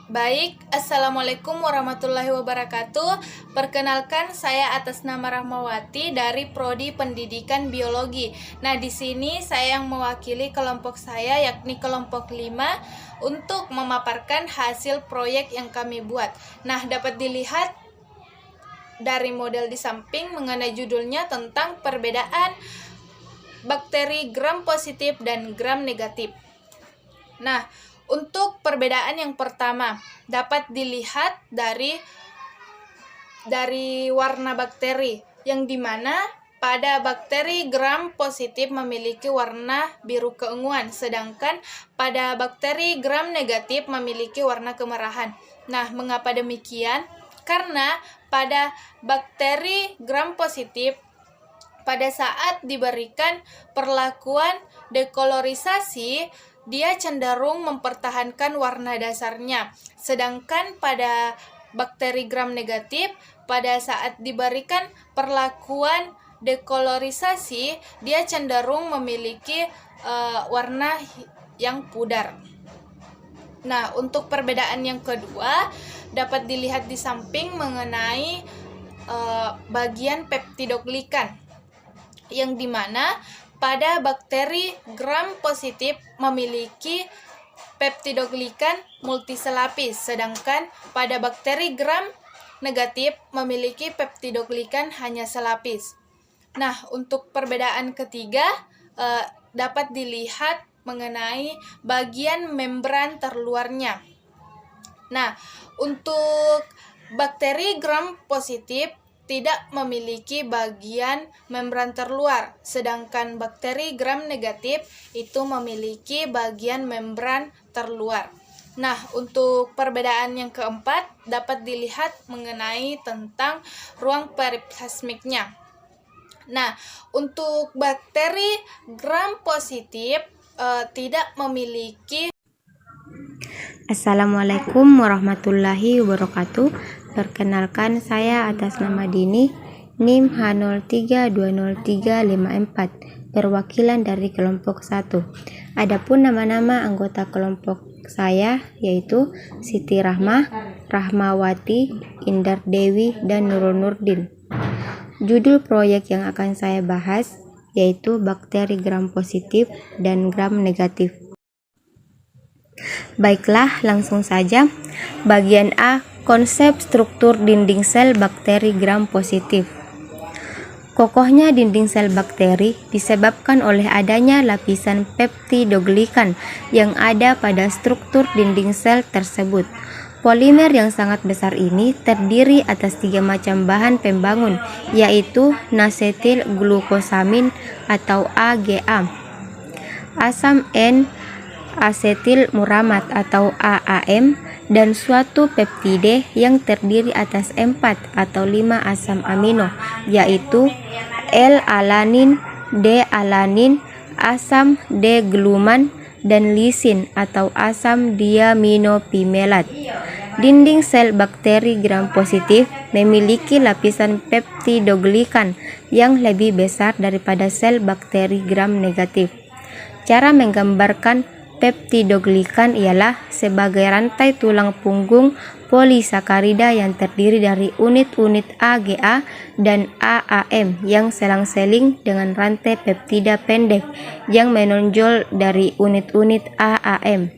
Baik, Assalamualaikum warahmatullahi wabarakatuh. Perkenalkan, saya atas nama Rahmawati dari Prodi Pendidikan Biologi. Nah, di sini saya yang mewakili kelompok saya, yakni kelompok 5, untuk memaparkan hasil proyek yang kami buat. Nah, dapat dilihat dari model di samping mengenai judulnya tentang perbedaan bakteri gram positif dan gram negatif. Nah, untuk perbedaan yang pertama dapat dilihat dari warna bakteri, yang dimana pada bakteri gram positif memiliki warna biru keunguan, sedangkan pada bakteri gram negatif memiliki warna kemerahan. Nah, mengapa demikian? Karena pada bakteri gram positif pada saat diberikan perlakuan dekolorisasi, dia cenderung mempertahankan warna dasarnya. Sedangkan pada bakteri gram negatif, pada saat diberikan perlakuan dekolorisasi, dia cenderung memiliki warna yang pudar. Nah, untuk perbedaan yang kedua dapat dilihat di samping mengenai bagian peptidoglikan, yang dimana pada bakteri gram positif memiliki peptidoglikan multiselapis, sedangkan pada bakteri gram negatif memiliki peptidoglikan hanya selapis. Nah, untuk perbedaan ketiga dapat dilihat mengenai bagian membran terluarnya. Nah, untuk bakteri gram positif tidak memiliki bagian membran terluar, sedangkan bakteri gram negatif itu memiliki bagian membran terluar. Nah, untuk perbedaan yang keempat dapat dilihat mengenai tentang ruang periplasmiknya. Nah, untuk bakteri gram positif tidak memiliki. Assalamualaikum warahmatullahi wabarakatuh. Perkenalkan, saya atas nama Dini, NIM H03203554, perwakilan dari kelompok 1. Adapun nama-nama anggota kelompok saya yaitu Siti Rahmah, Rahmawati, Indar Dewi, dan Nurul Nurdin. Judul proyek yang akan saya bahas yaitu bakteri gram positif dan gram negatif. Baiklah, langsung saja. Bagian A, konsep struktur dinding sel bakteri gram positif. Kokohnya dinding sel bakteri disebabkan oleh adanya lapisan peptidoglikan yang ada pada struktur dinding sel tersebut. Polimer yang sangat besar ini terdiri atas 3 macam bahan pembangun, yaitu nasetil glukosamin atau AGA, asam N-asetil muramat atau AAM, dan suatu peptide yang terdiri atas 4 atau 5 asam amino, yaitu L-alanin, D-alanin, asam D-gluman, dan lisin atau asam diaminopimelat. Dinding sel bakteri gram positif memiliki lapisan peptidoglikan yang lebih besar daripada sel bakteri gram negatif. Cara menggambarkan peptidoglikan ialah sebagai rantai tulang punggung polisakarida yang terdiri dari unit-unit AGA dan AAM yang selang-seling dengan rantai peptida pendek yang menonjol dari unit-unit AAM.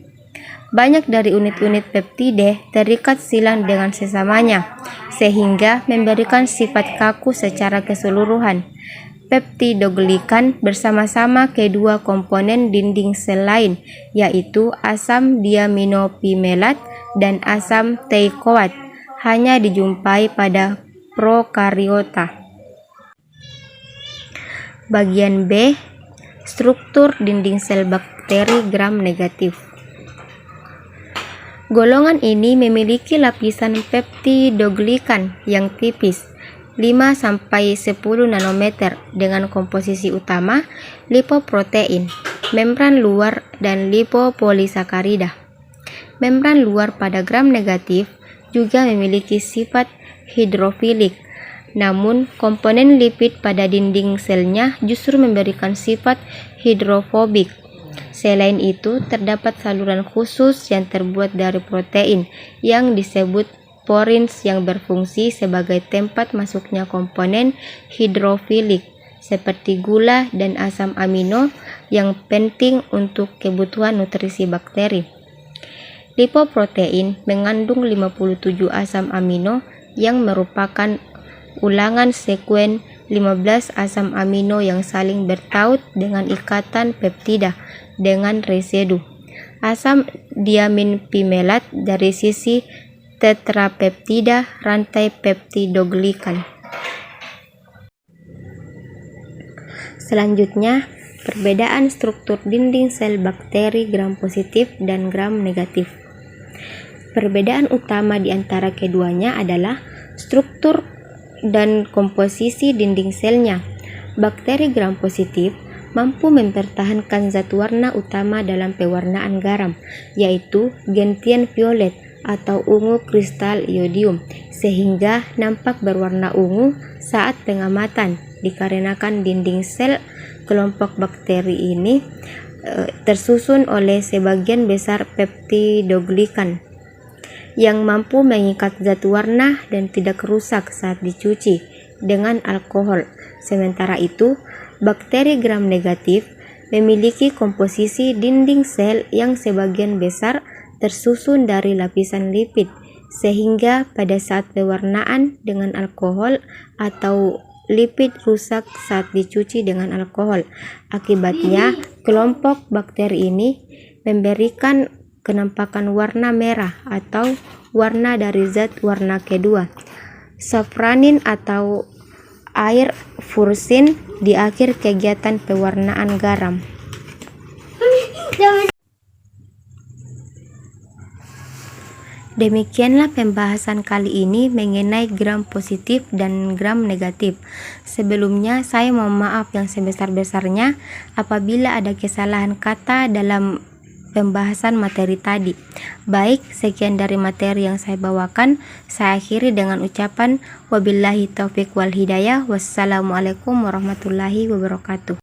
Banyak dari unit-unit peptide terikat silang dengan sesamanya, sehingga memberikan sifat kaku secara keseluruhan. Peptidoglikan bersama-sama kedua komponen dinding sel lain, yaitu asam diaminopimelat dan asam teichoat, hanya dijumpai pada prokariota. Bagian B, struktur dinding sel bakteri gram negatif. Golongan ini memiliki lapisan peptidoglikan yang tipis, 5-10 nanometer, dengan komposisi utama lipoprotein, membran luar, dan lipopolisakarida. Membran luar pada gram negatif juga memiliki sifat hidrofilik, namun komponen lipid pada dinding selnya justru memberikan sifat hidrofobik. Selain itu, terdapat saluran khusus yang terbuat dari protein yang disebut porins yang berfungsi sebagai tempat masuknya komponen hidrofilik seperti gula dan asam amino yang penting untuk kebutuhan nutrisi bakteri. Lipoprotein mengandung 57 asam amino yang merupakan ulangan sekuen 15 asam amino yang saling bertaut dengan ikatan peptida dengan residu asam diamin pimelat dari sisi tetrapeptida rantai peptidoglikan. Selanjutnya, perbedaan struktur dinding sel bakteri gram positif dan gram negatif. Perbedaan utama di antara keduanya adalah struktur dan komposisi dinding selnya. Bakteri gram positif mampu mempertahankan zat warna utama dalam pewarnaan garam, yaitu gentian violet atau ungu kristal iodium, sehingga nampak berwarna ungu saat pengamatan, dikarenakan dinding sel kelompok bakteri ini tersusun oleh sebagian besar peptidoglikan yang mampu mengikat zat warna dan tidak rusak saat dicuci dengan alkohol. Sementara itu, bakteri gram negatif memiliki komposisi dinding sel yang sebagian besar tersusun dari lapisan lipid, sehingga pada saat pewarnaan dengan alkohol atau lipid rusak saat dicuci dengan alkohol. Akibatnya, kelompok bakteri ini memberikan kenampakan warna merah atau warna dari zat warna kedua, safranin atau air fursin di akhir kegiatan pewarnaan garam. Demikianlah pembahasan kali ini mengenai gram positif dan gram negatif. Sebelumnya, saya mohon maaf yang sebesar-besarnya apabila ada kesalahan kata dalam pembahasan materi tadi. Baik, sekian dari materi yang saya bawakan. Saya akhiri dengan ucapan wabillahi taufik wal hidayah. Wassalamualaikum warahmatullahi wabarakatuh.